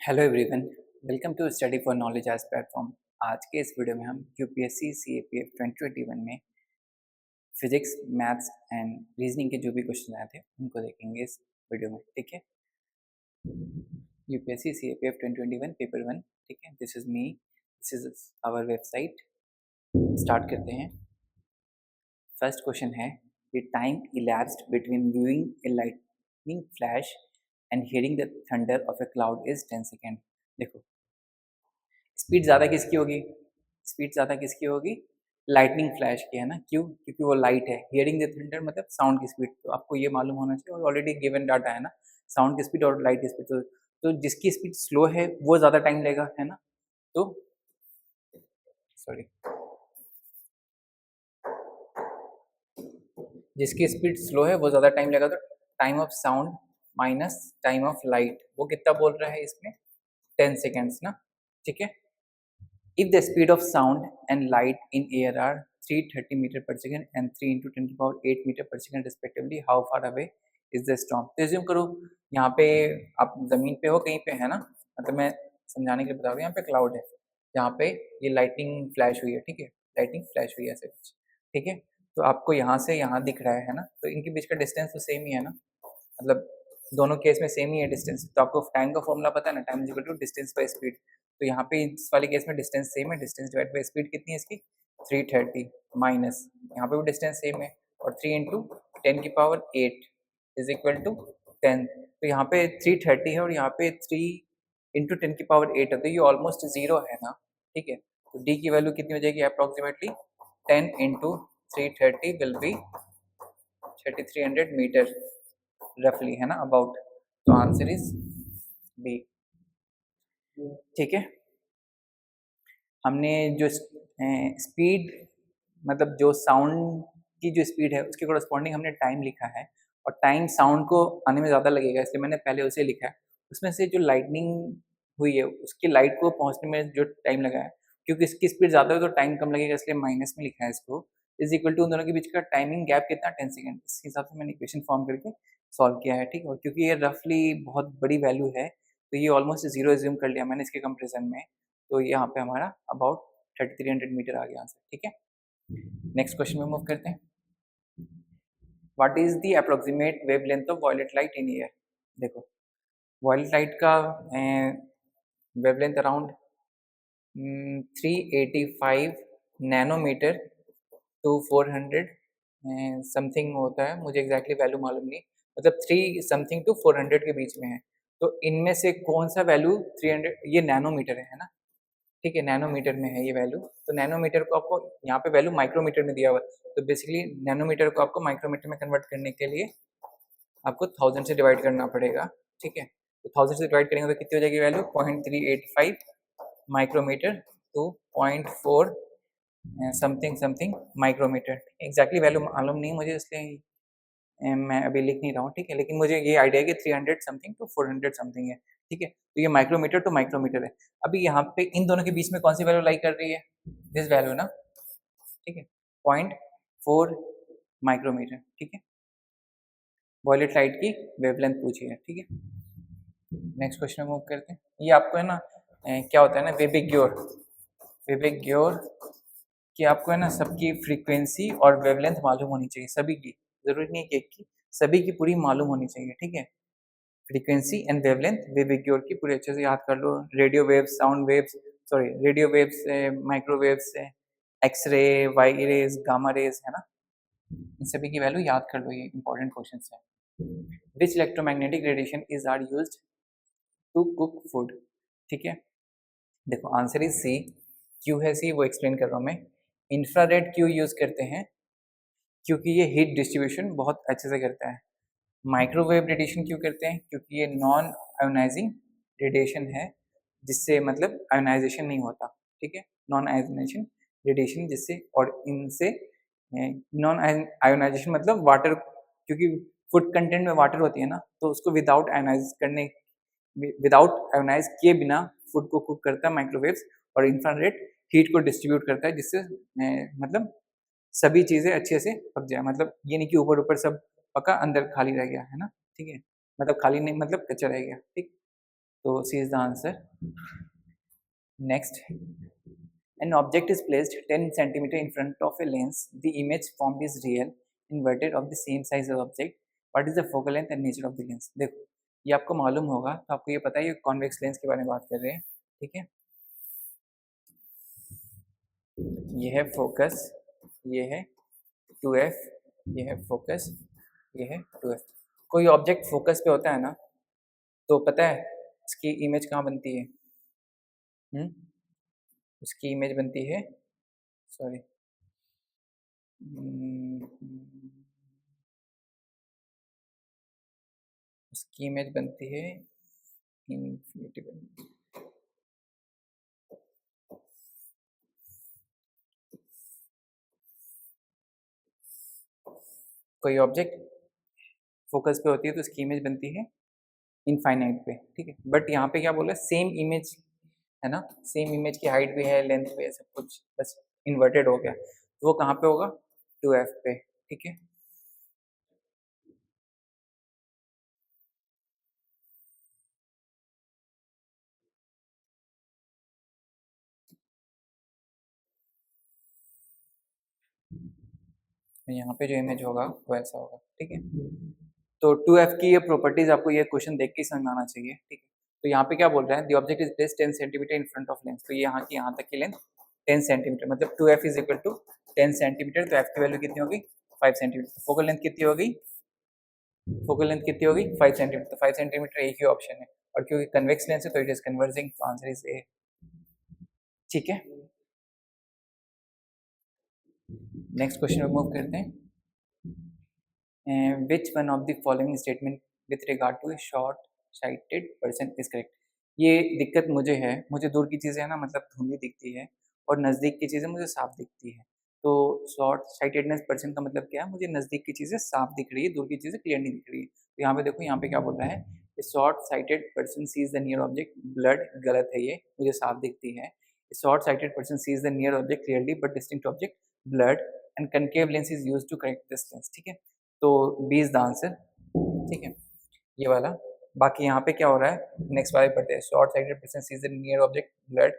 Hello everyone, welcome to study for knowledge edge platform. आज के इस वीडियो में हम यूपीएससी सीएपीएफ 2021 में फिजिक्स, मैथ्स एंड रीजनिंग के जो भी क्वेश्चन आए थे उनको देखेंगे इस वीडियो में। ठीक है, यूपीएससी सीएपीएफ 2021 पेपर 1। ठीक है, this is me, this is our website. Start करते हैं। फर्स्ट क्वेश्चन है, the time elapsed between viewing a lightning flash and hearing the thunder of a cloud is 10 second. देखो, speed ज़्यादा किसकी होगी? Speed ज़्यादा किसकी होगी? लाइटनिंग फ्लैश की, है ना। क्यों? क्योंकि वो लाइट है। हियरिंग द थंडर मतलब साउंड की स्पीड, तो आपको ये मालूम होना चाहिए और ऑलरेडी गिवन डाटा है ना, साउंड की स्पीड और लाइट की स्पीड। तो जिसकी स्पीड स्लो है वो ज़्यादा टाइम लेगा, है ना। तो सॉरी, जिसकी स्पीड स्लो है वो ज़्यादा टाइम लेगा, तो time of sound minus time of light, वो कितना बोल रहा है इसमें? 10 सेकेंड्स ना। ठीक है। If the speed of sound and light in air are 330 meter per second and 3 into 10 to the power 8 meter per second respectively, how far away is the storm? तो assume करो यहाँ पे आप ज़मीन पे हो, कहीं पे है ना, मतलब मैं समझाने के लिए बता रहा हूँ। यहाँ पे क्लाउड है, यहाँ पे ये लाइटिंग फ्लैश हुई है। ठीक है, लाइटिंग फ्लैश हुई है ऐसे कुछ। ठीक है, तो आपको यहाँ से यहाँ दिख रहा है ना, तो इनके बीच का डिस्टेंस तो सेम ही है ना, मतलब दोनों केस में सेम ही है डिस्टेंस। तो आपको टाइम का फॉर्मूला पता है ना, time is equal to distance by speed. तो यहाँ पे इस वाले केस में डिस्टेंस सेम है, डिस्टेंस डिवाइड बाय स्पीड कितनी है इसकी? 330 माइनस यहाँ पे भी डिस्टेंस सेम है, और 3 इंटू 10 की पावर 8 इज इक्वल टू 10। तो यहाँ पे 330 है और यहाँ पे 3 इंटू 10 की पावर 8 है, तो ये ऑलमोस्ट जीरो है ना। ठीक है, तो डी की वैल्यू कितनी हो जाएगी? Approximately 10 into 330 will be 3300 metre रफली, है ना, अबाउट। तो आंसर इज बी। ठीक है, हमने जो स्पीड मतलब जो साउंड की जो स्पीड है उसके कोरस्पॉन्डिंग हमने टाइम लिखा है, और टाइम साउंड को आने में ज़्यादा लगेगा इसलिए मैंने पहले उसे लिखा है। उसमें से जो लाइटनिंग हुई है उसकी लाइट को पहुंचने में जो टाइम लगा है, क्योंकि इसकी स्पीड ज़्यादा है तो टाइम कम लगेगा, इसलिए माइनस में लिखा है इसको। इज इक्वल टू उन दोनों के बीच का टाइमिंग गैप कितना? 10 सेकेंड। इस हिसाब से मैंने इक्वेशन फॉर्म करके सॉल्व किया है। ठीक है, और क्योंकि ये रफली बहुत बड़ी वैल्यू है तो ये ऑलमोस्ट जीरो एज्यूम कर लिया मैंने इसके कंपेरिजन में, तो यहाँ पे हमारा अबाउट 3300 मीटर आ गया आंसर। ठीक है, नेक्स्ट क्वेश्चन में मूव करते हैं। What is the approximate wavelength of violet light in air? देखो, वॉयलेट लाइट का wavelength around 385 nanometre to 400 something होता है, मुझे एग्जैक्टली वैल्यू मालूम नहीं, मतलब 3 समथिंग टू 400 के बीच में है। तो इनमें से कौन सा वैल्यू 300? ये नैनोमीटर है ना। ठीक है, नैनोमीटर में है ये वैल्यू। तो नैनोमीटर को आपको यहाँ पे वैल्यू माइक्रोमीटर में दिया हुआ है, तो बेसिकली नैनोमीटर को आपको माइक्रोमीटर में कन्वर्ट करने के लिए आपको 1000 से डिवाइड करना पड़ेगा। ठीक है, तो 1000 से डिवाइड करेंगे तो कितनी हो जाएगी value? 0.385 micrometre to 0.4 something something micrometre. Exactly value मालूम नहीं मुझे, इसलिए मैं अभी लिख नहीं रहा हूँ। ठीक है, लेकिन मुझे ये आइडिया है कि 300 समथिंग टू 400 समथिंग है। ठीक है, तो ये माइक्रोमीटर टू माइक्रोमीटर है। अभी यहाँ पे इन दोनों के बीच में कौन सी वैल्यू लाई कर रही है? दिस वैल्यू ना। ठीक है, 0.4 माइक्रोमीटर। ठीक है, वॉयलेट लाइट की वेवलेंथ पूछी है। ठीक है, नेक्स्ट क्वेश्चन में मूव करते हैं। ये आपको है ना क्या होता है ना, वेबिग्योर, वेबिग्योर कि आपको है ना सबकी फ्रीक्वेंसी और वेवलेंथ मालूम होनी चाहिए, सभी की, जरूरी नहीं है कि एक की, सभी की पूरी मालूम होनी चाहिए। ठीक है, फ्रीक्वेंसी एंड वेवलेंथ वेबिग्योर की पूरी अच्छे से याद कर लो। Radio waves, sound waves, sorry radio waves, microwaves, X-ray, Y rays, gamma rays, है ना, इन सभी की वैल्यू याद कर लो, ये इंपॉर्टेंट क्वेश्चन है। Which electromagnetic radiation is are used to cook food? ठीक है, देखो आंसर इज सी। क्यों है सी वो एक्सप्लेन कर रहा हूँ मैं। इंफ्रारेड क्यों यूज करते हैं? क्योंकि ये हीट डिस्ट्रीब्यूशन बहुत अच्छे से करता है। माइक्रोवेव रेडिएशन क्यों करते हैं? क्योंकि ये नॉन आयोनाइजिंग रेडिएशन है, जिससे मतलब आयोनाइजेशन नहीं होता। ठीक है, नॉन आयोनाइजेशन रेडिएशन, जिससे, और इनसे नॉन आयोनाइजेशन मतलब वाटर, क्योंकि फूड कंटेंट में वाटर होती है ना, तो उसको विदाउट आयोनाइज करने, विदाउट आयोनाइज किए बिना फूड को कुक करता है माइक्रोवेव्स। और इंफ्रारेड हीट को डिस्ट्रीब्यूट करता है, जिससे मतलब सभी चीज़ें अच्छे से पक जाए, मतलब ये नहीं कि ऊपर ऊपर सब पका अंदर खाली रह गया, है ना। ठीक है, मतलब खाली नहीं मतलब कच्चा रह गया। ठीक, तो C is the answer. Next, an object is placed 10 centimeter in front of a lens. The image formed is real, inverted of the same size as object. What is the focal length and nature of the lens? देखो ये आपको मालूम होगा, तो आपको ये पता है ये कॉन्वेक्स लेंस के बारे में बात कर रहे हैं. ठीक है, ये है फोकस, ये है 2f, ये है फोकस, ये है 2f. कोई ऑब्जेक्ट फोकस पे होता है ना, तो पता है इसकी इमेज कहाँ बनती है? उसकी इमेज बनती है, सॉरी, उसकी इमेज बनती है इन्फिनिटी. कोई ऑब्जेक्ट फोकस पे होती है तो उसकी इमेज बनती है इनफाइनाइट पे. ठीक है, बट यहाँ पे क्या बोला, सेम इमेज है ना, सेम इमेज की हाइट भी है, लेंथ भी है, सब कुछ, बस इन्वर्टेड हो गया. तो वो कहाँ पे होगा? 2f पे. ठीक है, यहाँ पे जो इमेज होगा वो ऐसा होगा. ठीक है, तो 2f की ये प्रॉपर्टीज आपको ये क्वेश्चन देख के समझ में आना चाहिए. ठीक है, तो यहाँ पे क्या बोल रहा है, the object is placed 10 centimetre in front of lens. तो ये यहाँ की यहाँ तक की लेंथ 10 सेंटीमीटर, मतलब 2f is equal to 10 centimetre. तो f की वैल्यू कितनी होगी? 5 सेंटीमीटर. फोकल लेंथ कितनी होगी? फोकल लेंथ कितनी होगी? 5 सेंटीमीटर. तो 5 सेंटीमीटर एक ही ऑप्शन है, और क्योंकि कन्वेक्स लेंस है तो इट इज कन्वर्जिंग. तो आंसर इज ए. ठीक है, नेक्स्ट क्वेश्चन पे मूव करते हैं. Which one of the following statement with regard to a short sighted person is correct? ये दिक्कत मुझे है, मुझे दूर की चीज़ें ना मतलब धुंधली दिखती है, और नज़दीक की चीज़ें मुझे साफ दिखती है. तो शॉर्ट साइटेडनेस पर्सन का मतलब क्या है? मुझे नज़दीक की चीज़ें साफ दिख रही है, दूर की चीज़ें क्लियर नहीं दिख रही है. तो यहाँ पे देखो, यहाँ पे क्या बोल रहा है, short sighted person sees the near object blurred. गलत है, ये मुझे साफ दिखती है. Short sighted person sees the near object clearly but distinct object blurred, and concave lens is used to correct this lens. ठीक है, तो बी इज द आंसर. ठीक है, ये वाला. बाकी यहाँ पे क्या हो रहा है, नेक्स्ट वाले पढ़ते हैं. Short sighted person sees the near object blurred,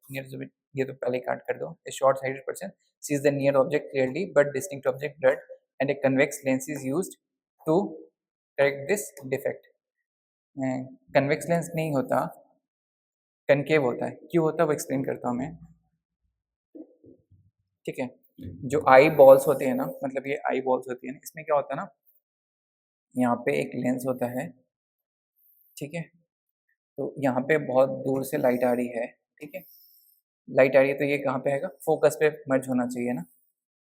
near, ये तो पहले काट कर दो. A short sighted person sees the near object clearly but distinct object blurred, and a convex lens is used to correct this defect. Convex lens नहीं होता, concave होता है. क्यों होता है वो एक्सप्लेन करता हूँ मैं. ठीक है, जो आई बॉल्स होते हैं ना, मतलब ये आई बॉल्स होती है ना, इसमें क्या होता है ना, यहाँ पे एक लेंस होता है. ठीक है, तो यहाँ पे बहुत दूर से लाइट आ रही है. ठीक है, लाइट आ रही है, तो ये कहाँ पे आएगा? फोकस पे मर्ज होना चाहिए ना.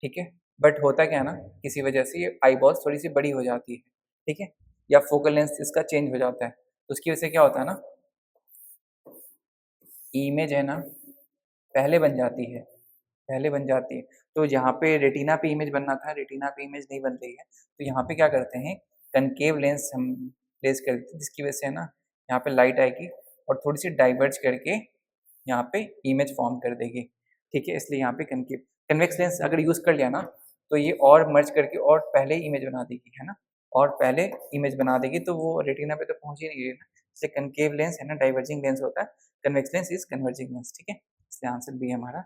ठीक है, बट होता क्या है ना, किसी वजह से ये आई बॉल्स थोड़ी सी बड़ी हो जाती है. ठीक है, या फोकल लेंथ इसका चेंज हो जाता है, तो उसकी वजह से क्या होता है ना, इमेज है ना पहले बन जाती है, पहले बन जाती है. तो यहाँ पे रेटिना पे इमेज बनना था, रेटिना पे इमेज नहीं बन रही है. तो यहाँ पे क्या करते हैं, कनकेव लेंस हम प्लेस कर देते हैं, जिसकी वजह से ना यहाँ पे लाइट आएगी और थोड़ी सी डाइवर्ज करके यहाँ पे इमेज फॉर्म कर देगी. ठीक है, इसलिए यहाँ पे कनकेव. कन्वेक्स लेंस अगर यूज़ कर लिया ना, तो ये और मर्ज करके और पहले इमेज बना देगी, है ना, और पहले इमेज बना देगी, तो वो रेटिना पे तो पहुँच ही नहीं रही है ना. इसलिए कनकेव लेंस है ना डाइवर्जिंग लेंस होता है, convex lens is converging lens. ठीक है, इसलिए आंसर बी है हमारा.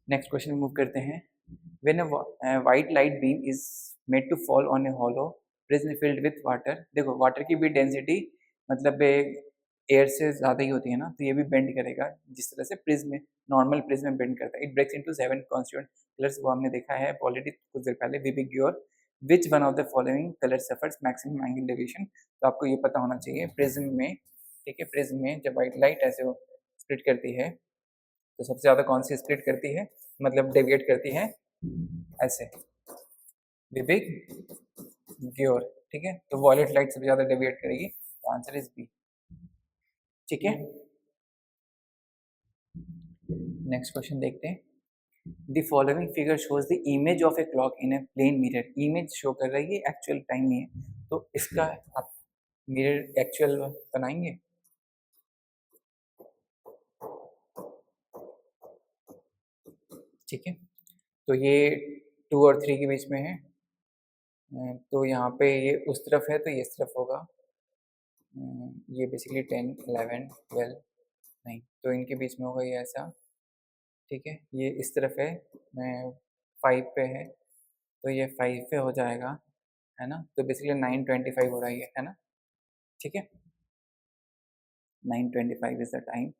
नेक्स्ट क्वेश्चन में मूव करते हैं. When a white light beam is made to fall on a hollow prism filled with water. देखो वाटर की भी डेंसिटी मतलब एयर से ज़्यादा ही होती है ना, तो ये भी बेंड करेगा जिस तरह से प्रिज्म, नॉर्मल प्रिज्म बेंड करता है. It breaks into 7 constituent colours. वो हमने देखा है ऑलरेडी कुछ देर पहले. VIBGYOR which one of the following colour suffers maximum angle deviation. तो आपको ये पता होना चाहिए प्रिज्म में. ठीक है, प्रिज्म में जब वाइट लाइट ऐसे स्प्लिट करती है, तो सबसे ज़्यादा कौन सी स्प्लिट करती है, मतलब डेविएट करती है ऐसे, विबिग ग्योर. ठीक है, तो वॉयलेट लाइट सबसे ज़्यादा डेविएट करेगी. तो आंसर इज बी. ठीक है, नेक्स्ट क्वेश्चन देखते हैं. The following figure shows the image of a clock in a plane mirror. Image show कर रही है, एक्चुअल टाइम नहीं है, तो इसका आप मिरर एक्चुअल बनाएंगे. ठीक है, तो ये 2 और 3 के बीच में है. तो यहाँ पे ये उस तरफ है, तो ये इस तरफ होगा. ये बेसिकली 10, 11, 12 नहीं, तो इनके बीच में होगा ये ऐसा, ठीक है। ये इस तरफ है, 5 पे है, तो ये 5 पे हो जाएगा, है ना। तो बेसिकली 9:25 हो रहा है ये, है ना, ठीक है। 9:25 इज द टाइम,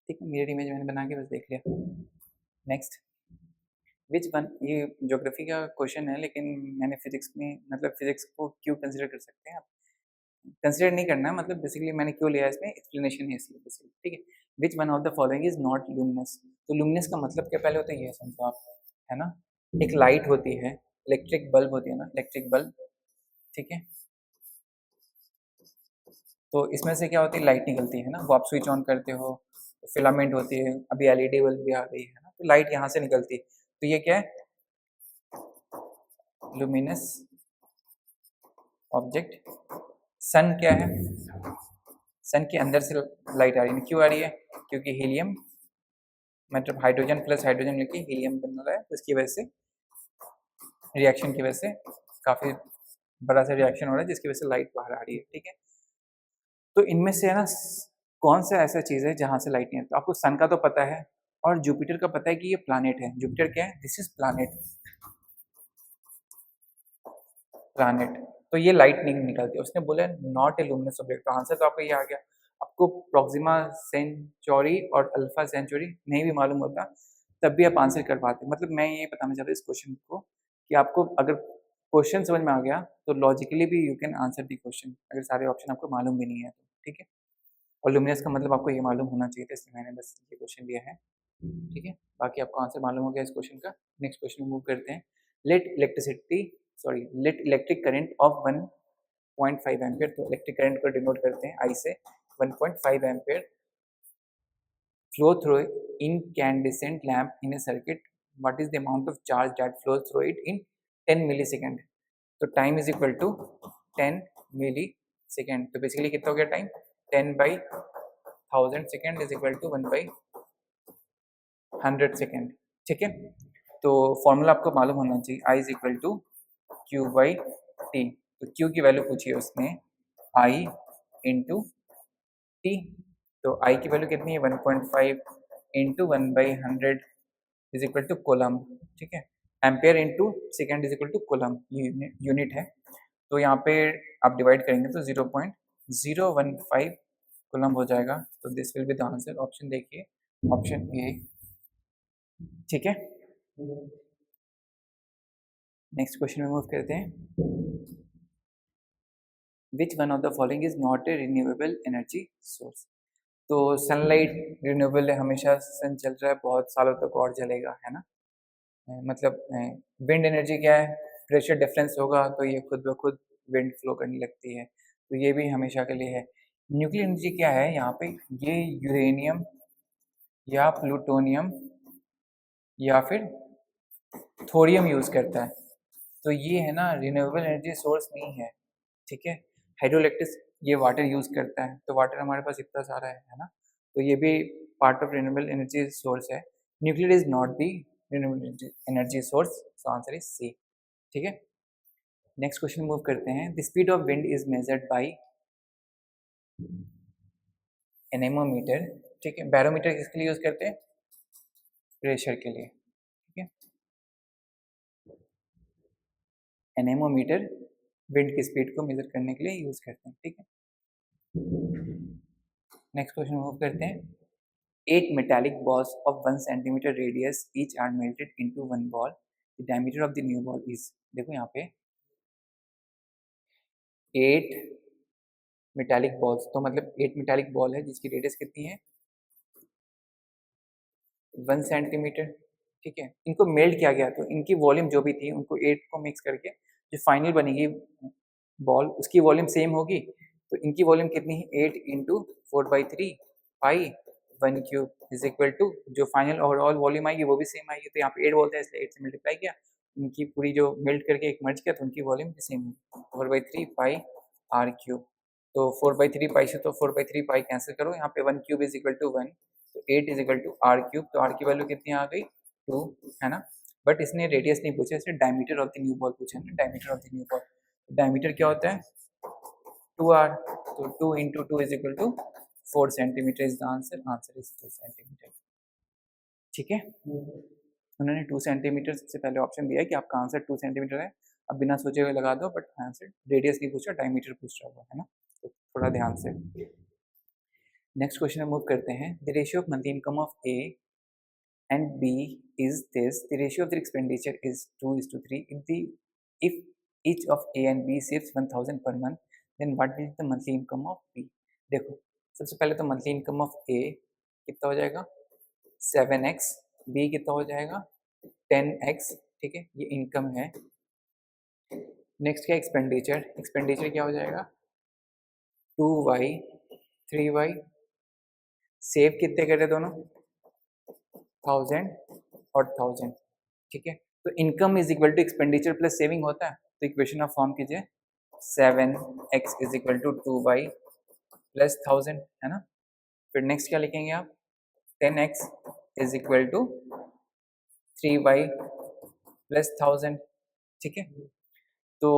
ठीक है। मिरर इमेज मैंने बना के बस देख लिया। नेक्स्ट, विच वन, ये ज्योग्राफी का क्वेश्चन है, लेकिन मैंने फिजिक्स में, मतलब फिजिक्स को क्यों कंसिडर कर सकते हैं आप, कंसिडर नहीं करना, मतलब बेसिकली मैंने क्यों लिया इसमें एक्सप्लेनेशन है इसलिए बेसिकली, ठीक है। विच one of the following is not luminous, तो लुमिनस का मतलब क्या पहले होता है ये समझो आप, है ना। एक लाइट होती है, इलेक्ट्रिक बल्ब होती है ना, इलेक्ट्रिक बल्ब, ठीक है। तो इसमें से क्या होती है, लाइट निकलती है ना, वो आप स्विच ऑन करते हो, फिलामेंट होती है, अभी एलईडी बल्ब भी आ गई है ना, तो लाइट यहाँ से निकलती है, तो ये क्या है, लुमिनस ऑब्जेक्ट। सन क्या है, सन के अंदर से लाइट आ रही है, क्यों आ रही है, क्योंकि हीलियम, मतलब हाइड्रोजन प्लस हाइड्रोजन लेके हीलियम बन रहा है, तो इसकी वजह से, रिएक्शन की वजह से काफ़ी बड़ा सा रिएक्शन हो रहा है, जिसकी वजह से लाइट बाहर आ रही है, ठीक है। तो इनमें से है ना, कौन सा ऐसा चीज़ है जहाँ से लाइट नहीं आती, तो आपको सन का तो पता है, और जुपिटर का पता है कि ये प्लानिट है, जुपिटर क्या है, दिस इज प्लानिट, प्लानिट, तो ये लाइट नहीं निकलती, उसने बोला नॉट ए लुमिनस ऑब्जेक्ट, तो आंसर तो आपको ये आ गया। आपको प्रोक्सिमा सेंचुरी और अल्फा सेंचुरी नहीं भी मालूम होता, तब भी आप आंसर कर पाते, मतलब मैं ये बताना चाहता हूँ इस क्वेश्चन को, कि आपको अगर क्वेश्चन समझ में आ गया तो लॉजिकली भी you can answer the question, अगर सारे ऑप्शन आपको मालूम भी नहीं है तो, ठीक है। और लुमिनस का मतलब आपको ये मालूम होना चाहिए था, इसलिए मैंने बस ये क्वेश्चन दिया है, ठीक है। बाकी आपको आंसर मालूम हो गया इस क्वेश्चन का। नेक्स्ट क्वेश्चन मूव करते हैं। Let electric current of 1.5 ampere, तो इलेक्ट्रिक करंट को डिनोट करते हैं आई से, 1.5 ampere flow through incandescent lamp in a circuit, what is the amount of charge that flows through it in 10 millisecond, तो time is equal to 10 millisecond, तो basically कितना हो गया time, 10/1000 second is equal to 1/100 second, ठीक है। तो formula आपको मालूम होना चाहिए, I is equal to Q by T, तो क्यू की वैल्यू पूछी है उसने, आई इंटू टी, तो आई की वैल्यू कितनी है, 1.5 into 1/100 is equal to coulomb, ठीक है। Ampere into second is equal to coulomb, unit है, तो यहाँ पे आप डिवाइड करेंगे तो 0.015 कोलम हो जाएगा, तो this will be the answer, option देखिए, ऑप्शन ए, ठीक है। नेक्स्ट क्वेश्चन में मूव करते हैं। Which one of the following is not a renewable energy source, तो सनलाइट रिन्यूएबल है, हमेशा सन चल रहा है, बहुत सालों तक और चलेगा, है ना। मतलब विंड एनर्जी क्या है, प्रेशर डिफरेंस होगा तो ये खुद ब खुद विंड फ्लो करने लगती है, तो ये भी हमेशा के लिए है। न्यूक्लियर एनर्जी क्या है, यहाँ पे ये यूरेनियम या प्लूटोनियम या फिर थोरियम यूज़ करता है, तो ये है ना रिन्यूएबल एनर्जी सोर्स नहीं है, ठीक है। हाइड्रोइलेक्ट्रिक ये वाटर यूज़ करता है, तो वाटर हमारे पास इतना सारा है ना, तो ये भी part of renewable energy source है। Nuclear is not the renewable energy source, so answer is C, ठीक है। नेक्स्ट क्वेश्चन मूव करते हैं। The speed of wind is measured by anemometer, ठीक है। बैरोमीटर किसके लिए यूज करते हैं, प्रेशर के लिए, ठीक है। एनेमोमीटर विंड की स्पीड को मेजर करने के लिए यूज करते हैं, ठीक है। नेक्स्ट क्वेश्चन मूव करते हैं। 8 metallic balls of 1 centimeter radius each are melted into one ball. The diameter of the new ball is, देखो यहाँ पे 8 मेटालिक बॉल्स, तो मतलब 8 मेटालिक बॉल है जिसकी रेडियस कितनी है, 1 सेंटीमीटर, ठीक है। इनको मेल्ट किया गया, तो इनकी वॉल्यूम जो भी थी उनको 8 को मिक्स करके जो फाइनल बनेगी बॉल उसकी वॉल्यूम सेम होगी, तो इनकी वॉल्यूम कितनी है, 8 into 4/3 pi 1³ is equal to जो फाइनल ओवरऑल वॉल्यूम आएगी वो भी सेम आएगी, तो यहाँ पे 8 बोलते हैं इसलिए 8 से मल्टीप्लाई किया, इनकी पूरी जो मेल्ट करके एक मर्ज किया तो उनकी वॉल्यूम भी सेम होगी, 4/3 पाई r³, तो 4/3 पाई से तो 4/3 पाई कैंसिल करो, यहाँ पे 1³ इज इक्वल टू 1, तो 8 इज इक्वल टू r³, तो r की वैल्यू कितनी आ गई 2, है ना। बट इसने रेडियस नहीं पूछा, इसने diameter of the new ball पूछा है ना, diameter of the new ball, diameter क्या होता है, 2 आर, तो 2 into 2 is equal to 4 centimetre is the answer, answer is 2 centimetre. ठीक है, उन्होंने 2 सेंटीमीटर सबसे पहले ऑप्शन दिया है कि आपका आंसर 2 सेंटीमीटर है। अब बिना सोचे हुए लगा दो, बट आंसर रेडियस नहीं पूछ रहा, डायमीटर पूछ रहा होगा, है ना, तो थोड़ा ध्यान से। नेक्स्ट क्वेश्चन में मूव करते हैं। The ratio of monthly income of A and B is this: the ratio of their expenditure is 2:3. If each of A and B saves 1,000 per month, then what will be the monthly income of B? देखो, सबसे पहले तो monthly income of A कितना हो जाएगा 7x, B कितना हो जाएगा 10x, ठीक है, ये इनकम है। नेक्स्ट क्या एक्सपेंडिचर, एक्सपेंडिचर क्या हो जाएगा 2y 3y, सेव कितने करे दोनों 1000 और 1000, ठीक है। तो income is equal to expenditure plus saving होता है, तो इक्वेशन ऑफ फॉर्म कीजिए 7x is equal to 2y plus 1000, है ना। फिर नेक्स्ट क्या लिखेंगे आप 10x is equal to 3y plus 1000, ठीक है। तो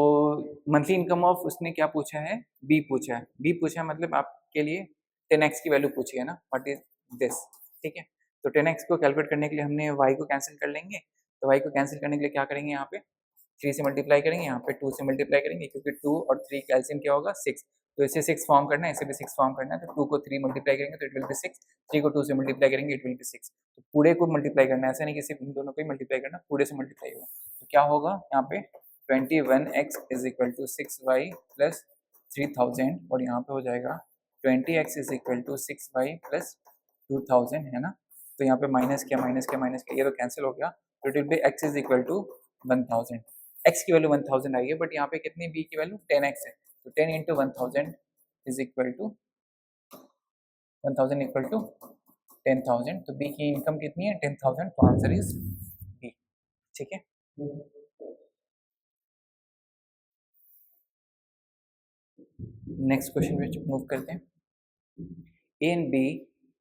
मंथली इनकम ऑफ उसने क्या पूछा है बी पूछा है, बी पूछा है मतलब आपके लिए 10x की वैल्यू पूछी है ना, व्हाट इज दिस, ठीक है। तो 10x को कैलकुलेट करने के लिए हमने y को कैंसिल कर लेंगे, तो y को कैंसिल करने के लिए क्या करेंगे यहाँ पे 3 से मल्टीप्लाई करेंगे, यहाँ पे 2 से मल्टीप्लाई करेंगे, क्योंकि 2 और 3 कैल्सियम क्या होगा 6, तो इसे 6 फॉर्म करना है, इसे भी 6 फॉर्म करना है, तो 2 को 3 मल्टीप्लाई करेंगे तो इट विल बी 6, 3 को 2 से मल्टीप्लाई करेंगे इट विल बी 6, तो पूरे को मल्टीप्लाई करना है, ऐसा नहीं कि सिर्फ इन दोनों को ही मल्टीप्लाई करना, पूरे से मल्टीप्लाई होगा। तो क्या होगा यहाँ पे 21x is equal to 6y plus 3000, और यहाँ पे हो जाएगा 20x is equal to 6y plus 2000, है ना। तो यहाँ पे माइनस किया माइनस किया माइनस किया, ये तो कैंसिल हो गया, तो it will be x is equal to 1000, x की वैल्यू 1000 आई है, बट यहाँ पे कितनी b की वैल्यू 10x है, तो 10 into 1000 is equal to 1000 equal to 10,000, तो b की इनकम कितनी है 10,000, तो आंसर इज b, ठीक है। नेक्स्ट क्वेश्चन पे मूव करते हैं। A and B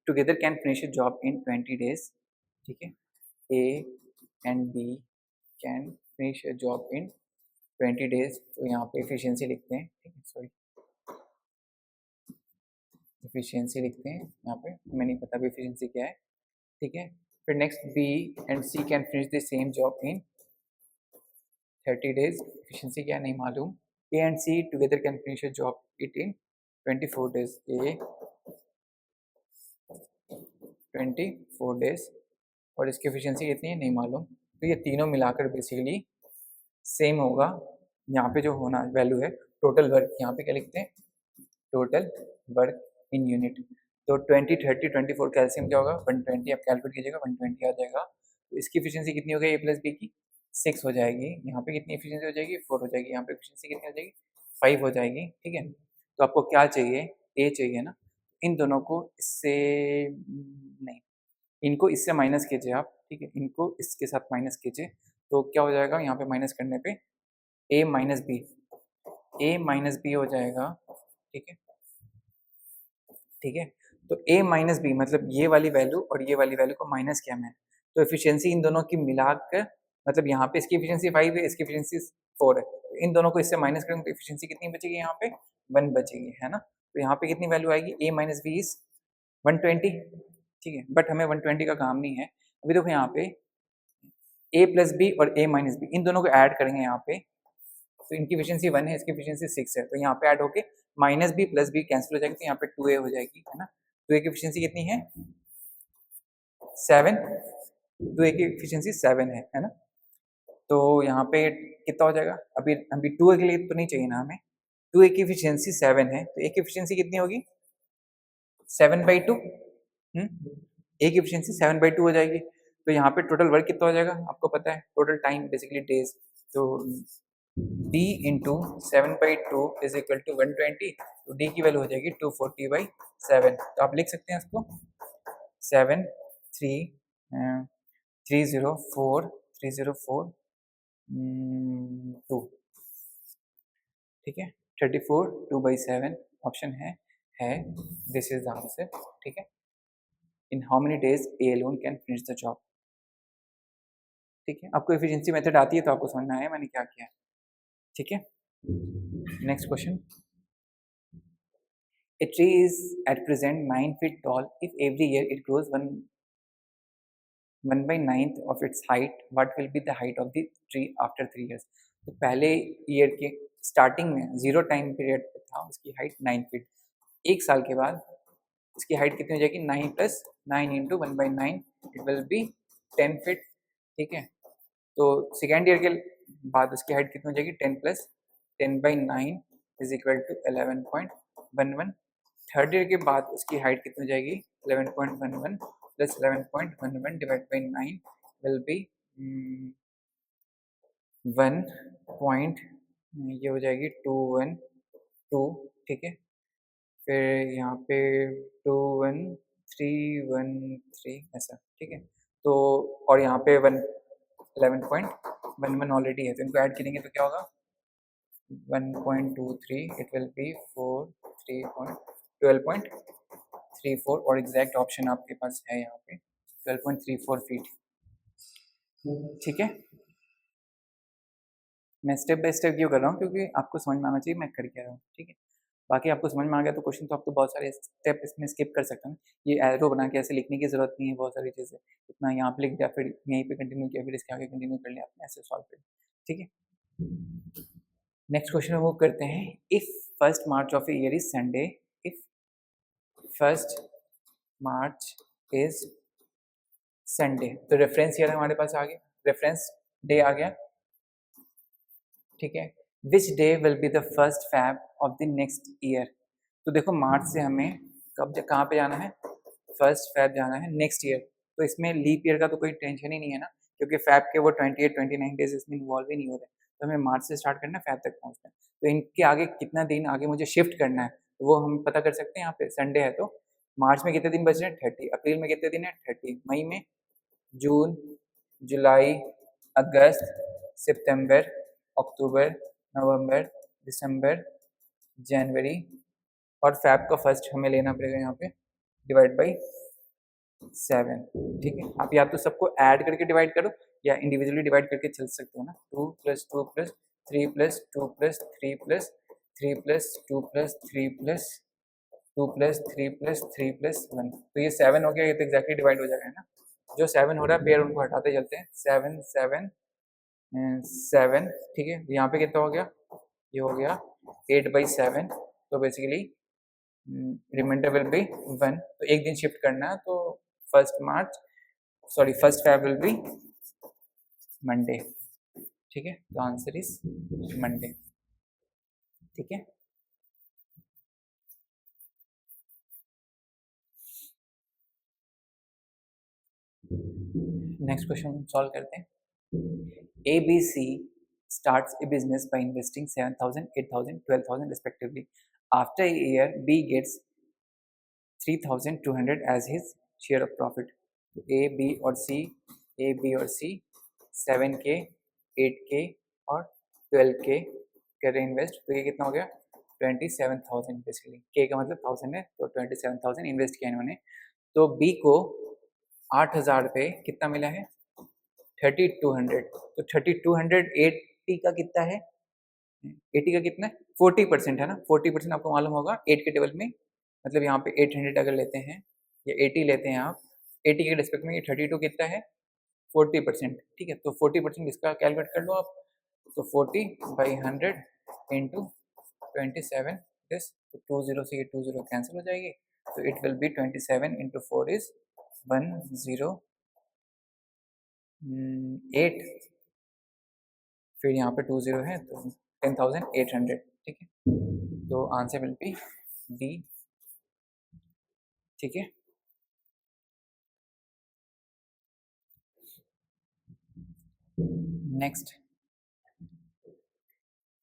together can finish a job in 20 days, ठीक है, A and B can finish a job in 20 days, तो यहाँ पे एफिशिएंसी लिखते हैं, ठीक है, सॉरी एफिशिएंसी लिखते हैं यहाँ पे, हमें नहीं पता भी एफिशिएंसी क्या है, ठीक है। फिर next B and C can finish the same job in 30 days, efficiency क्या नहीं मालूम। A and C together can finish a job it in 24 days, A 24 days, और इसकी एफिशिएंसी कितनी है नहीं मालूम, तो ये तीनों मिलाकर बेसिकली सेम होगा। यहाँ पे जो होना वैल्यू है टोटल वर्क, यहाँ पे क्या लिखते हैं टोटल वर्क इन यूनिट, तो 20 30 24 कैल्सियम क्या होगा 120, आप कैलकुलेट कीजिएगा 120 आ जाएगा, तो इसकी एफिशिएंसी कितनी हो गई ए प्लस बी की 6 हो जाएगी, यहाँ पे कितनी एफिशिएंसी हो जाएगी 4 हो जाएगी, यहाँ पे एफिशिएंसी कितनी हो जाएगी 5 हो जाएगी, ठीक है। तो आपको क्या चाहिए ए चाहिए ना, इन दोनों को इससे नहीं, इनको इससे माइनस कीजिए आप, ठीक है, इनको इसके साथ माइनस कीजिए, तो क्या हो जाएगा यहाँ पे माइनस करने पे a माइनस बी हो जाएगा, ठीक है, ठीक है। तो a माइनस बी मतलब ये वाली वैल्यू और ये वाली वैल्यू को माइनस किया मैंने, तो एफिशिएंसी इन दोनों की मिलाकर, मतलब यहाँ पे इसकी एफिशिएंसी 5 है, इसकी एफिशिएंसी 4 है, तो इन दोनों को इससे माइनस करेंगे तो एफिशिएंसी कितनी बचेगी यहाँ पे 1 बचेगी, है ना। तो यहाँ पे कितनी वैल्यू आएगी a माइनस बी इज 120, ठीक है, बट हमें 120 का काम नहीं है। अभी देखो यहाँ पे a प्लस बी और a माइनस बी इन दोनों को ऐड करेंगे यहाँ पे, तो इनकी एफिशिएंसी 1 है, इसकी एफिशिएंसी 6 है, तो यहाँ पे ऐड होके minus B plus B cancel हो जाएगी, तो यहाँ पे 2a हो जाएगी, है ना। 2a की एफिशिएंसी कितनी है 7, 2a की एफिशिएंसी 7 है ना। तो यहाँ पे कितना हो जाएगा, अभी अभी 2a के लिए तो नहीं चाहिए ना हमें, 2a की एफिशिएंसी 7 है, तो a की एफिशिएंसी कितनी होगी 7/2, a की एफिशिएंसी 7/2 हो जाएगी, तो यहाँ पे टोटल वर्क कितना हो जाएगा आपको पता है, टोटल टाइम बेसिकली डेज, तो d into 7/2 is equal to 120, तो d की वैल्यू हो जाएगी 240/7, तो आप लिख सकते हैं इसको 7 3 304 304 2, ठीक है, 34 2/7 ऑप्शन है दिस इज द आंसर, ठीक है। In how many days A alone can finish the job, ठीक है। आपको एफिशिएंसी मेथड आती है तो आपको समझ में आया मैंने क्या किया है, ठीक है। Next question, A tree is at present 9 feet tall. If every year it grows 1/9 of its height, what will be the height of the tree after 3 years? तो पहले ईयर के स्टार्टिंग में 0 टाइम पीरियड पे था उसकी height 9 feet, 1 साल के बाद इसकी हाइट कितनी हो जाएगी 9 plus 9 into 1/9 it will B 10 feet, ठीक है। तो सेकेंड ईयर के बाद उसकी हाइट कितनी हो जाएगी 10 plus 10/9 is equal to 11.11। Third year के बाद उसकी हाइट कितनी हो जाएगी 11.11 plus 11.11 divide by 9 will be 1 point, ये हो जाएगी 212, ठीक है। फिर यहाँ पे 21313 ऐसा, ठीक है। तो और यहाँ पे 11.11 ऑलरेडी है, तो इनको ऐड करेंगे तो क्या होगा 1.23 इट विल बी 12.34 और एग्जैक्ट ऑप्शन आपके पास है यहाँ पे 12.34 फीट, ठीक है। मैं स्टेप बाय स्टेप क्यों कर रहा हूँ, क्योंकि आपको समझ में आना चाहिए मैं कर क्या रहा हूँ, ठीक है। बाकी आपको समझ में आ गया तो क्वेश्चन तो आप तो बहुत सारे स्टेप इसमें स्किप कर सकते हैं, ये एरो बना के ऐसे लिखने की जरूरत नहीं है, बहुत सारी चीज़ें इतना यहाँ पे लिख दिया फिर यहीं पे कंटिन्यू किया फिर इसके आगे कंटिन्यू कर लिया आपने, ऐसे सॉल्व कर, ठीक है। नेक्स्ट क्वेश्चन मूव करते हैं। If 1 March of year is Sunday, if 1 March is Sunday, तो रेफरेंस ईयर हमारे पास आ गया, रेफरेंस डे आ गया, ठीक है। Which day will be the first Feb of the next year, तो देखो मार्च से हमें कब कहाँ पे जाना है, फर्स्ट फैब जाना है नेक्स्ट ईयर, तो इसमें लीप ईयर का तो कोई टेंशन ही नहीं है ना, क्योंकि फैब के वो 28-29 डेज इसमें इन्वॉल्व ही नहीं हो रहे, तो हमें मार्च से स्टार्ट करना है फैब तक पहुँचना है, तो इनके आगे कितना दिन आगे मुझे शिफ्ट करना है तो वो हम पता कर सकते हैं। यहाँ पे संडे है तो मार्च में कितने दिन बच रहे हैं 30, अप्रैल में कितने दिन है 30, मई में, जून, जुलाई, अगस्त, सितंबर, अक्टूबर, नवंबर, दिसंबर, जनवरी और फैब का फर्स्ट हमें लेना पड़ेगा यहाँ पे डिवाइड बाई 7, ठीक है। आप या तो सबको ऐड करके डिवाइड करो या इंडिविजुअली डिवाइड करके चल सकते हो ना, 2 + 2 + 3 + 2 + 3 + 3 + 2 + 3 + 2 + 3 + 3 + 1, तो ये 7 हो गया, ये तो एग्जैक्टली डिवाइड हो जाएगा ना, जो 7 हो रहा है पेयर उनको हटाते चलते हैं, 7 7 7, ठीक है। यहाँ पे कितना हो गया, ये हो गया 8/7, तो बेसिकली रिमाइंडर विल बी 1, तो एक दिन शिफ्ट करना है, तो first Feb will be Monday, ठीक है। तो आंसर इज मंडे, ठीक है। नेक्स्ट क्वेश्चन सॉल्व करते हैं। ABC starts a business by investing 7,000, 8,000, 12,000 respectively. After a year, B gets 3,200 as his share of profit. A, B और C 7K, 8K और 12K कर रहे इन्वेस्ट, तो ये कितना हो गया 27,000 बेसिकली, K का मतलब 1000 है, तो 27,000 इन्वेस्ट किया इन्होंने। तो B को 8,000 पे कितना मिला है 3200, तो 3200 80 का कितना है, 80 का कितना है 40% है ना, 40% आपको मालूम होगा 8 के टेबल में, मतलब यहाँ पे 800 अगर लेते हैं या 80 लेते हैं आप, 80 के रिस्पेक्ट में ये 32 कितना है 40%, ठीक है। तो 40% इसका कैलकुलेट कर लो आप, तो 40/100 इंटू 27 दिस, तो 20 से ये 20 कैंसिल हो जाएगी, तो it will B 27 into 4 is 108, फिर यहाँ पे 20 है तो 10,800, ठीक है। तो आंसर विल बी डी, ठीक है। Next,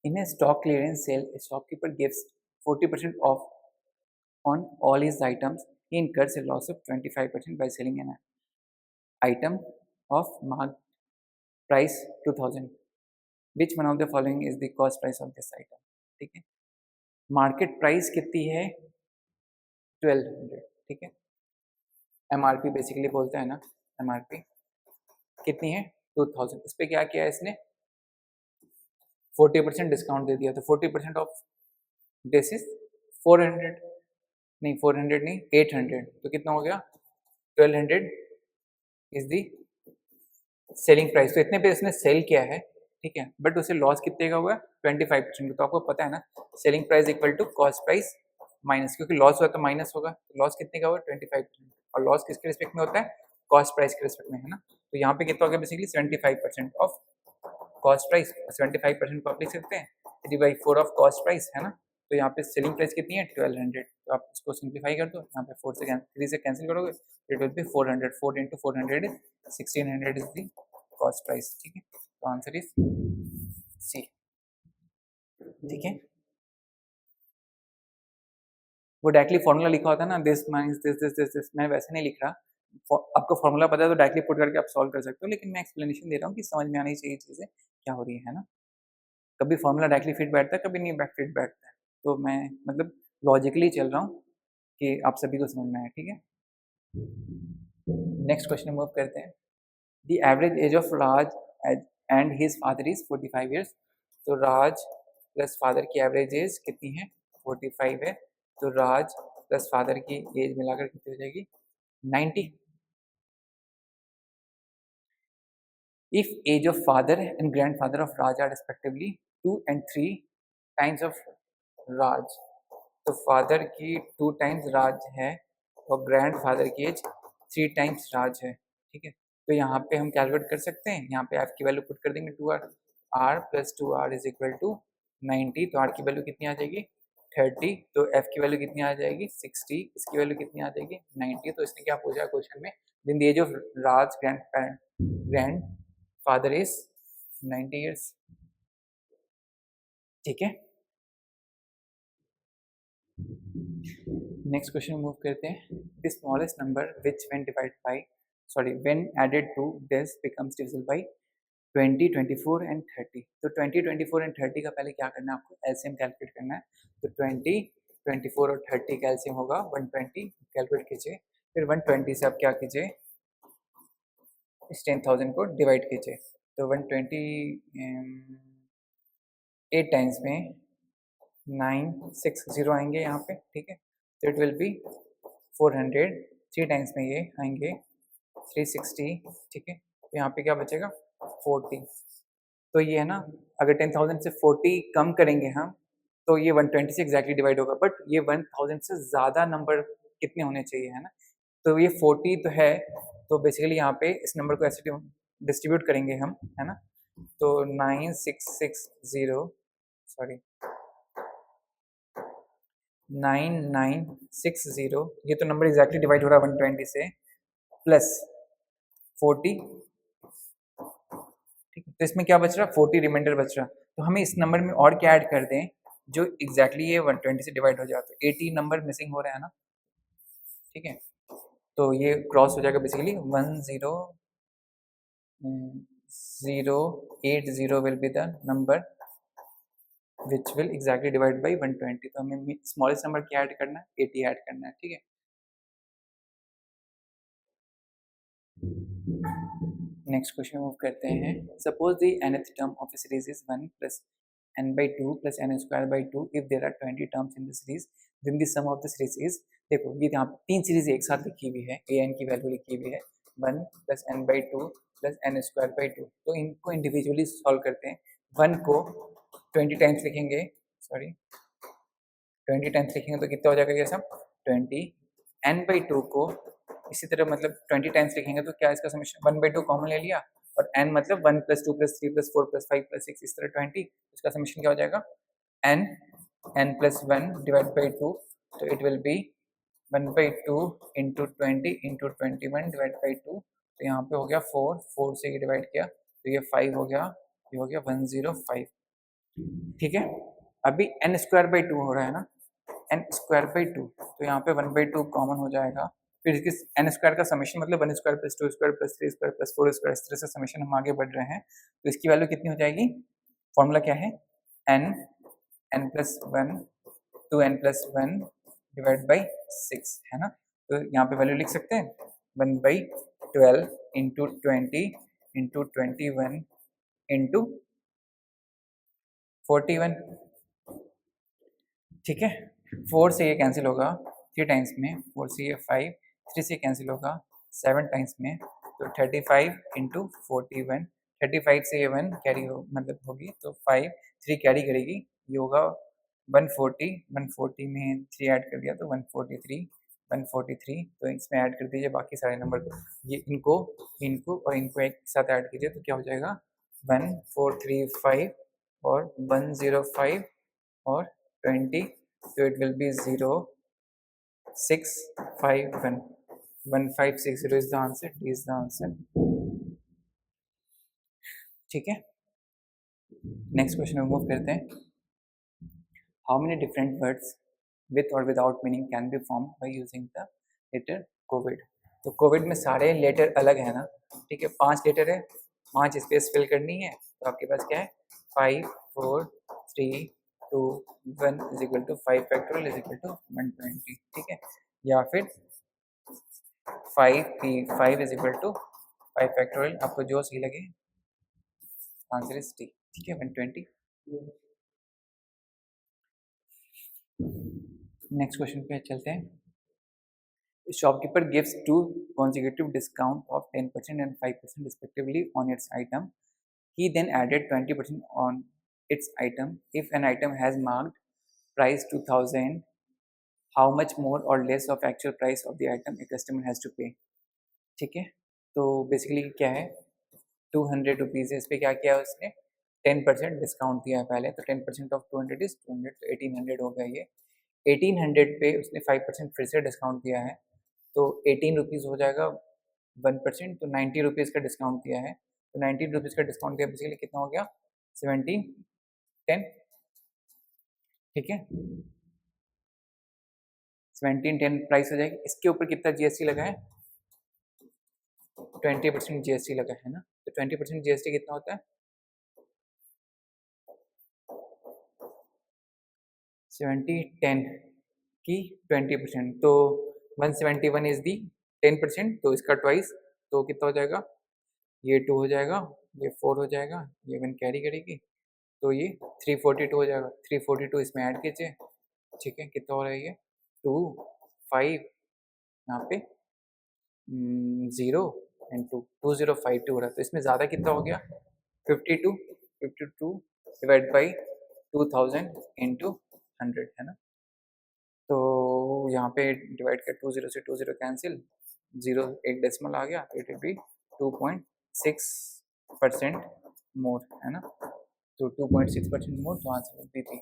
in a stock clearance sale a shopkeeper gives 40% off on all his items. He incurs a loss of 25% by selling an item of marked price 2000. Which one of the following is the cost price of this item, ठीक है। Market price कितनी है 1200, ठीक है। MRP basically बोलते हैं ना, MRP कितनी है 2000, उस पर क्या किया है इसने 40% डिस्काउंट दे दिया, तो 40% ऑफ दिस इज 400, नहीं 400 नहीं 800, तो कितना हो गया 1200 इज दी सेलिंग प्राइस। तो इतने पे इसने सेल किया है, ठीक है, बट उसे लॉस कितने का हुआ है 25%। तो आपको पता है ना selling price equal to cost price minus, क्योंकि लॉस हुआ तो माइनस होगा, तो लॉस कितने का हुआ 25%, और लॉस किसके रिस्पेक्ट में होता है कॉस्ट प्राइस के रिस्पेक्ट में, है ना। तो यहाँ पे कितना हो गया बेसिकली 75% ऑफ कॉस्ट प्राइस, 75% को आप लिख सकते हैं 3/4 ऑफ कॉस्ट प्राइस, है ना। तो यहाँ पे सेलिंग प्राइस कितनी है 1200, तो आप इसको सिंप्लीफाई कर दो, यहाँ पे 3 से कैंसिल करोगे, it will B 400, 4 into 400 is 1600 is the cost price, ठीक है। तो आंसर इज सी, ठीक है। वो डायरेक्टली फॉर्मूला लिखा होता है ना, this minus this this this this, मैं वैसे नहीं लिख रहा, आपको फॉर्मूला पता है तो डायरेक्टली पुट करके आप सॉल्व कर सकते हो, लेकिन मैं एक्सप्लेनेशन दे रहा हूँ कि समझ में आनी चाहिए चीज़ें क्या हो रही है ना। कभी फॉर्मूला डायरेक्टली फिट बैठता है, कभी नहीं फिट बैठता है, तो मैं मतलब लॉजिकली चल रहा हूँ कि आप सभी को समझ में आए, ठीक है। नेक्स्ट क्वेश्चन मूव करते हैं। The average age of Raj and his father is 45 years. तो राज प्लस फादर की एवरेज एज कितनी है 45 है, तो राज प्लस फादर की एज मिलाकर कितनी हो जाएगी 90। If age of father and grandfather of Raj are respectively 2 and 3 times of Raj, तो फादर की 2 टाइम्स राज है और ग्रैंडफादर की एज 3 टाइम्स राज है, ठीक है। तो यहाँ पे हम कैलकुलेट कर सकते हैं, यहाँ पे आर की वैल्यू पुट कर देंगे 2r, R plus 2r is equal to 90, तो आर की वैल्यू कितनी आ जाएगी 30, तो एफ की वैल्यू कितनी आ जाएगी 60, इसकी वैल्यू कितनी आ जाएगी 90। तो इसने क्या पूछा क्वेश्चन में, in the age of Raj grandfather is 90 years, ठीक है। नेक्स्ट क्वेश्चन मूव करते हैं। The smallest number which when added to this becomes divisible by 20, 24 and 30। तो 20, 24 एंड 30 का पहले क्या करना है आपको एलसीएम कैलकुलेट करना है। तो 20, 24 और 30 का एलसीएम होगा 120, कैलकुलेट कीजिए। फिर 120 से आप क्या कीजिए इस 10,000 को डिवाइड कीजिए। तो 120 8 टाइम्स में 960 आएंगे यहाँ पे, ठीक है। तो इट विल बी 400, 3 टाइम्स में ये आएंगे 360, ठीक है। तो यहाँ पे क्या बचेगा 40। तो ये है ना, अगर 10,000 से 40 कम करेंगे हम तो ये 120 से एग्जैक्टली डिवाइड होगा, बट ये 1000 से ज़्यादा नंबर कितने होने चाहिए, है ना। तो ये 40 तो है, तो बेसिकली यहाँ पे इस नंबर को ऐसे डिस्ट्रीब्यूट करेंगे हम, है ना। तो 9960, ये तो नंबर एग्जैक्टली डिवाइड हो रहा है 120 से, प्लस 40, ठीक है। तो इसमें क्या बच रहा 40 रिमाइंडर बच रहा, तो हमें इस नंबर में और क्या ऐड कर दें जो एग्जैक्टली ये 120 से डिवाइड हो जाए, तो 80 नंबर मिसिंग हो रहा है ना, ठीक है। तो ये क्रॉस हो जाएगा basically 10,080 will be the number which will exactly divide by 120। तो हमें स्मॉलेस्ट नंबर क्या ऐड करना है 80 ऐड करना है, ठीक है। नेक्स्ट क्वेश्चन मूव करते हैं। Suppose the nth term of a series is 1 plus n by 2 plus n square by 2 if there are 20 terms in the series then the sum of the series is। देखो ये यहाँ 3 series एक साथ लिखी हुई है, a n की value लिखी हुई है 1 plus n by 2 plus n square by 2, तो इनको इंडिविजुअली सॉल्व करते हैं। 1 को 20 टाइम्स लिखेंगे, 20 टाइम्स लिखेंगे तो कितना हो जाएगा ये सब 20। n by 2 को इसी तरह मतलब 20 टाइम्स लिखेंगे तो क्या इसका समेशन 1/2 कॉमन ले लिया, और n मतलब 1 + 2 + 3 + 4 + 5 + 6 इस तरह 20, इसका समेशन क्या हो जाएगा n + 1 डिवाइड बाई 2, तो it will B 1/2 into 20 into 21 divide by 2, तो यहाँ पे हो गया 4 से ये डिवाइड किया तो ये 5 हो गया, ये हो गया 105, ठीक है। अभी n स्क्वायर बाई 2 हो रहा है ना, n स्क्वायर बाई 2, तो यहाँ पे 1/2 कॉमन हो जाएगा। फिर इसके n स्क्वायर का समेशन मतलब 1 स्क्वायर + 2 स्क्वायर + 3 स्क्वायर + 4 स्क्वायर, इस तरह से समेशन हम आगे बढ़ रहे हैं। तो इसकी वैल्यू कितनी हो जाएगी, फॉर्मूला क्या है n + 1 2n + 1 डिवाइड बाई 6, है ना। तो यहाँ पे वैल्यू लिख सकते हैं 1/12 इंटू 20 इंटू 21 इंटू 41, ठीक है। 4 से ये कैंसिल होगा 3 टाइम्स में 4 से ये 5, 3 से कैंसिल होगा 7 टाइम्स में, तो 35 इंटू 41, 35 से ये 1 कैरी हो मतलब होगी तो 5, 3 कैरी करेगी, ये होगा 140, 140 में 3 ऐड कर दिया तो 143, 143, तो इसमें ऐड कर दीजिए बाकी सारे नंबर को, ये इनको इनको और इनको एक साथ ऐड कीजिए तो क्या हो जाएगा 1435 और 105 और 20, so it will be 0651, 1560 is the answer, D is the answer. ठीक है, नेक्स्ट क्वेश्चन में मूव करते हैं. How many different words with और without meaning can be form by using the letter Covid. तो कोविड में सारे लेटर अलग है ना, ठीक है, 5 लेटर है, 5 स्पेस फिल करनी है, तो आपके पास क्या है 5 4 3 2 1 is equal to 5 factorial is equal to 120, ठीक है, या फिर 5 इज इक्वल टू 5 फैक्टोरियल, आपको जो सही लगे, आंसर इज टी, ठीक है 120. नेक्स्ट क्वेश्चन पे चलते हैं. Shopkeeper gives 2 consecutive discount of 10% and 5% respectively on its item. He then added 20% on its item. If an item has marked price 2000, how much more or less of actual price of the item a customer has to pay? ठीक है, तो basically क्या है 200 rupees, इस पर क्या किया उसने 10% डिस्काउंट दिया है पहले, तो 10% ऑफ 200 इज 200, तो 1800 हो गया ये. 1800 पे उसने 5% फिर से डिस्काउंट दिया है, तो 18 रुपीज़ हो जाएगा 1%, तो 90 रुपीज़ का डिस्काउंट दिया है, तो 19 रुपीज़ का डिस्काउंट दिया बेसिकली कितना हो गया 1710, ठीक है 1710 प्राइस हो जाएगी. इसके ऊपर कितना जीएसटी लगा है 20% जीएसटी लगा है ना, तो 20% जीएसटी कितना होता है 7010 की 20%, तो 171 इज दी 10%, तो इसका ट्वाइस, तो कितना हो जाएगा ये 2 हो जाएगा, ये 4 हो जाएगा, ये 1 कैरी करेगी, तो ये 342 हो जाएगा. 342 इसमें ऐड कीजिए, ठीक है, कितना हो रहा है ये 2 5 यहाँ पे 0 एंड 2 2052 हो रहा है, तो इसमें ज़्यादा कितना हो गया 52 डिवाइड बाई 2000 इंटू 100 है ना, तो यहाँ पे डिवाइड कर 20 से 20 कैंसिल, 0 एक डेसिमल आ गया, इट विल बी 2.6% मोर है ना, तो 2.6% मोर, तो आंसर विल बी 3,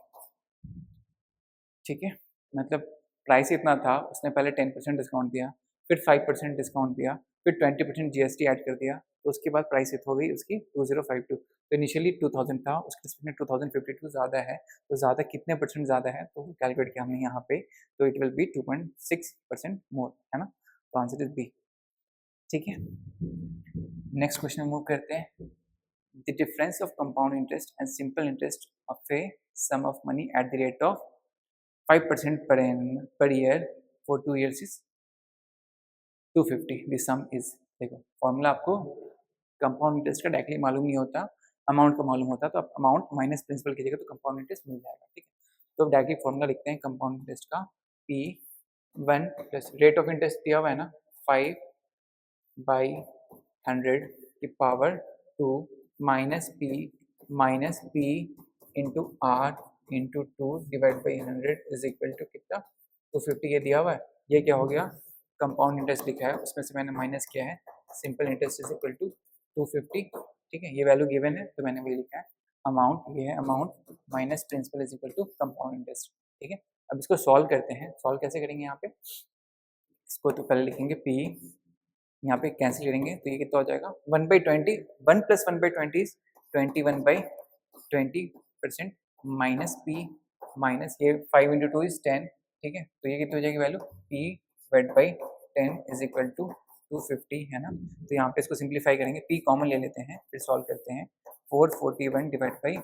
ठीक है. मतलब प्राइस इतना था, उसने पहले 10% डिस्काउंट दिया, फिर 5% डिस्काउंट दिया, फिर 20% जीएसटी ऐड कर दिया, तो उसके बाद प्राइस हो गई उसकी 2052, तो इनिशियली 2000 था, उसके रिस्पेक्ट में 2052 ज़्यादा है, तो ज़्यादा कितने परसेंट ज़्यादा है तो कैलकुलेट किया हमने यहाँ पे, तो इट विल बी 2.6% मोर है ना, तो आंसर इज बी, ठीक है. नेक्स्ट क्वेश्चन मूव करते हैं. The difference of compound interest and simple interest of a sum of money at the rate of 5% per year for 2 years is 250. The sum is, देखो formula आपको compound interest का directly मालूम नहीं होता, amount का मालूम होता, तो आप अमाउंट माइनस प्रिंसिपल कीजिएगा तो कंपाउंड इंटरेस्ट मिल जाएगा, ठीक है. तो डायरेक्टली फॉर्मूला लिखते हैं कंपाउंड इंटरेस्ट का, P1 plus rate of interest दिया हुआ है ना 5/100 की power 2 minus P into R into 2 divide by 100 is equal to कितना 250, ये दिया हुआ है. ये क्या हो गया कंपाउंड इंटरेस्ट लिखा है, उसमें से मैंने माइनस किया है simple interest is equal to 250, ठीक है, ये वैल्यू गिवन है तो मैंने वही लिखा है. अमाउंट ये है amount minus principal is equal to compound interest, ठीक है. अब इसको सॉल्व करते हैं, सॉल्व कैसे करेंगे यहाँ पे, इसको तो पहले लिखेंगे P, यहाँ पे कैंसिल करेंगे तो ये कितना हो जाएगा 1/20, 1 plus 1/20 is 21/20% minus P minus ये 5 इंटू 2 इज 10, ठीक है, तो ये कितनी हो जाएगी value P divide by 10 is equal to 250 है ना. तो यहाँ पे इसको सिंप्लीफाई करेंगे, P कॉमन ले लेते हैं, फिर सॉल्व करते हैं. 441 divide by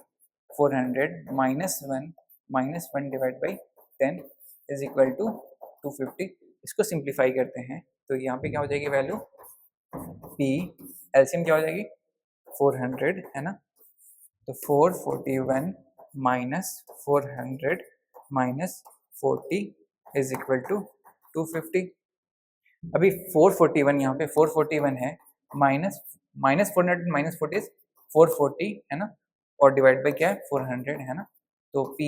400 minus 1 divide by 10 is equal to 250. इसको सिंप्लीफाई करते हैं तो यहाँ पे क्या हो जाएगी वैल्यू P एलसीएम क्या हो जाएगी 400 है ना, तो 441 minus 400 minus 40 is equal to 250। अभी 441 यहाँ पे 441 है, माइनस माइनस 400 माइनस 40 440 है ना, और डिवाइड बाई क्या है 400 है ना। तो P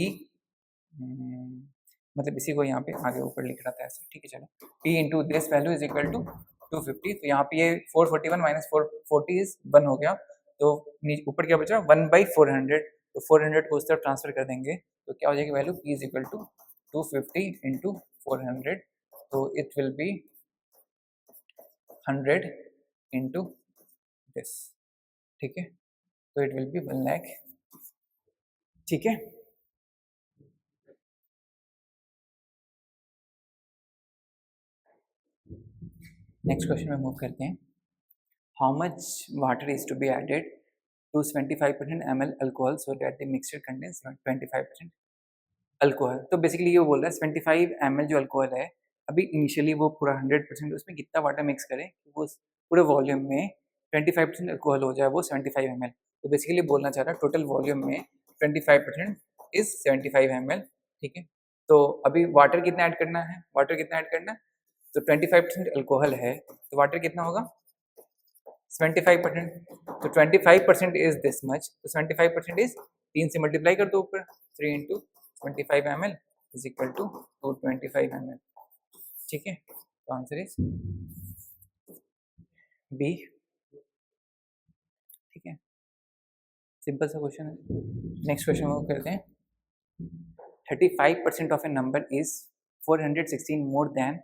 मतलब इसी को यहाँ पे आगे ऊपर लिख रहा था ऐसे, ठीक है चलो। P into this value is equal to 250। तो यहाँ पे ये 441 माइनस 440 इज 1 हो गया, तो ऊपर क्या बचा 1/400। तो 400 को उस तरफ ट्रांसफर कर देंगे तो क्या हो जाएगी value, P is equal to 250 into 400। तो it will be 100 into this, ठीक है। तो इट विल बी 1 लाख, ठीक है। नेक्स्ट क्वेश्चन में मूव करते हैं। How much water is to be added to 75% ml alcohol so that the mixture contains 25% alcohol. तो बेसिकली ये बोल रहा है 75 ml जो अल्कोहल है, अभी इनिशियली वो पूरा 100% उसमें कितना वाटर मिक्स करें वो पूरे वॉल्यूम में 25% अल्कोहल हो जाए वो 75 ml। तो बेसिकली बोलना चाह रहा है टोटल वॉल्यूम में 25% इज 75 ml, ठीक है। तो अभी वाटर कितना ऐड करना है, वाटर कितना ऐड करना है, तो 25% अल्कोहल है तो वाटर कितना होगा 25%। तो 25% इज दिस मच, तो 25% इज 3 से मल्टीप्लाई कर दो ऊपर, 3 into 25 ml is equal to 225 ml, ठीक है। तो आंसर इज बी, ठीक है। सिंपल सा क्वेश्चन है। नेक्स्ट क्वेश्चन वो करते हैं। 35% of A number is 416 more than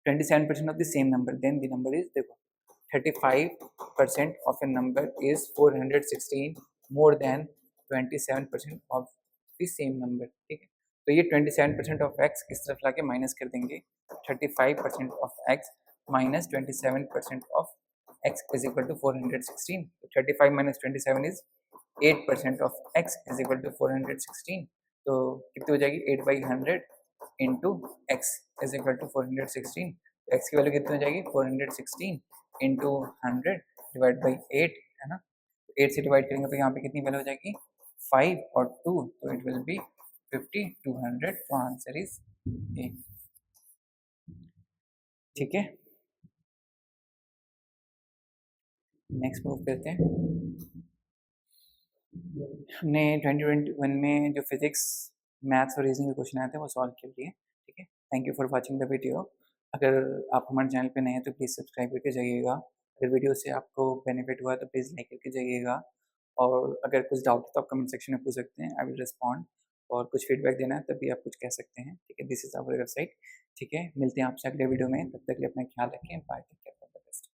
27% of the same number, then the number is, देखो 35% of a number is 416 more than 27% of the same number, ठीक है। तो ये 27% ऑफ x किस तरफ लाके माइनस कर देंगे, 35% of x minus 27% of x is equal to 416। तो 35 minus 27 is 8% of x is equal to 416। तो कितनी हो जाएगी 8/100 into x is equal to 416। X की वैल्यू कितनी हो जाएगी 416 इंटू 100 डिवाइड बाई 8 है ना। 8 से डिवाइड करेंगे तो यहाँ पे कितनी वैल्यू हो जाएगी 5 और 2, तो इट विल बी 50 200। तो आंसर इज ए, ठीक है। नेक्स्ट मूव करते हैं। हमने 2021 में जो फिजिक्स मैथ्स और रीजनिंग के क्वेश्चन आए थे वो सॉल्व कर लिए, ठीक है। Thank you for watching the video. अगर आप हमारे चैनल पे नए हैं तो प्लीज़ सब्सक्राइब करके जाइएगा। अगर वीडियो से आपको बेनिफिट हुआ तो प्लीज़ लाइक करके जाइएगा, और अगर कुछ डाउट है तो आप कमेंट सेक्शन में पूछ सकते हैं, आई विल रिस्पॉन्ड। और कुछ फीडबैक देना है तब भी आप कुछ कह सकते हैं, ठीक है। दिस इज़ आवर वेबसाइट, ठीक है। मिलते हैं आपसे अगले वीडियो में, तब तक के लिए अपना ख्याल रखें, bye, take care, all the best.